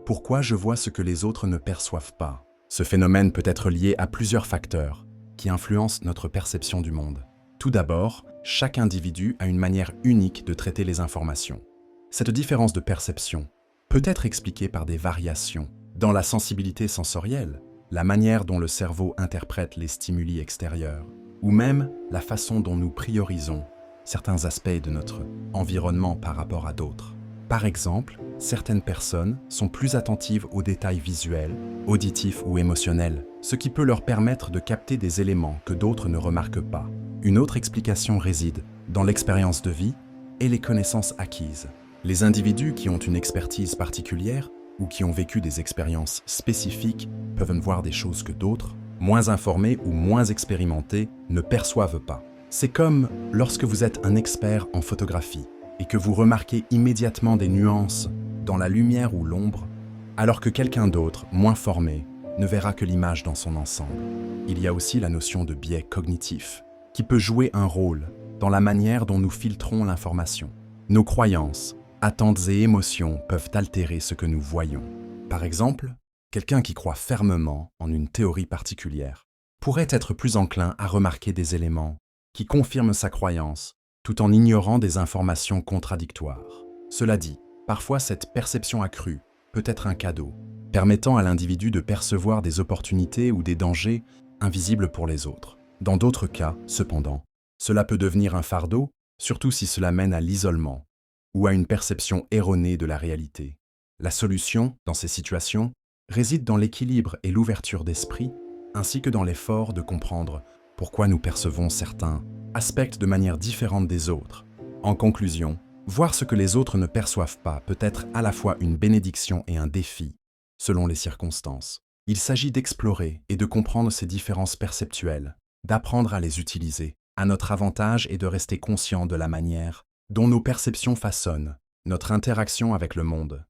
Pourquoi je vois ce que les autres ne perçoivent pas? Ce phénomène peut être lié à plusieurs facteurs qui influencent notre perception du monde. Tout d'abord, chaque individu a une manière unique de traiter les informations. Cette différence de perception peut être expliquée par des variations dans la sensibilité sensorielle, la manière dont le cerveau interprète les stimuli extérieurs, ou même la façon dont nous priorisons certains aspects de notre environnement par rapport à d'autres. Par exemple, certaines personnes sont plus attentives aux détails visuels, auditifs ou émotionnels, ce qui peut leur permettre de capter des éléments que d'autres ne remarquent pas. Une autre explication réside dans l'expérience de vie et les connaissances acquises. Les individus qui ont une expertise particulière ou qui ont vécu des expériences spécifiques peuvent voir des choses que d'autres, moins informés ou moins expérimentés, ne perçoivent pas. C'est comme lorsque vous êtes un expert en photographie et que vous remarquez immédiatement des nuances dans la lumière ou l'ombre, alors que quelqu'un d'autre, moins formé, ne verra que l'image dans son ensemble. Il y a aussi la notion de biais cognitif, qui peut jouer un rôle dans la manière dont nous filtrons l'information. Nos croyances, attentes et émotions peuvent altérer ce que nous voyons. Par exemple, quelqu'un qui croit fermement en une théorie particulière pourrait être plus enclin à remarquer des éléments qui confirment sa croyance tout en ignorant des informations contradictoires. Cela dit, parfois cette perception accrue peut être un cadeau, permettant à l'individu de percevoir des opportunités ou des dangers invisibles pour les autres. Dans d'autres cas, cependant, cela peut devenir un fardeau, surtout si cela mène à l'isolement ou à une perception erronée de la réalité. La solution, dans ces situations, réside dans l'équilibre et l'ouverture d'esprit, ainsi que dans l'effort de comprendre pourquoi nous percevons certains aspects de manière différente des autres. En conclusion, voir ce que les autres ne perçoivent pas peut être à la fois une bénédiction et un défi, selon les circonstances. Il s'agit d'explorer et de comprendre ces différences perceptuelles, d'apprendre à les utiliser à notre avantage et de rester conscient de la manière dont nos perceptions façonnent notre interaction avec le monde.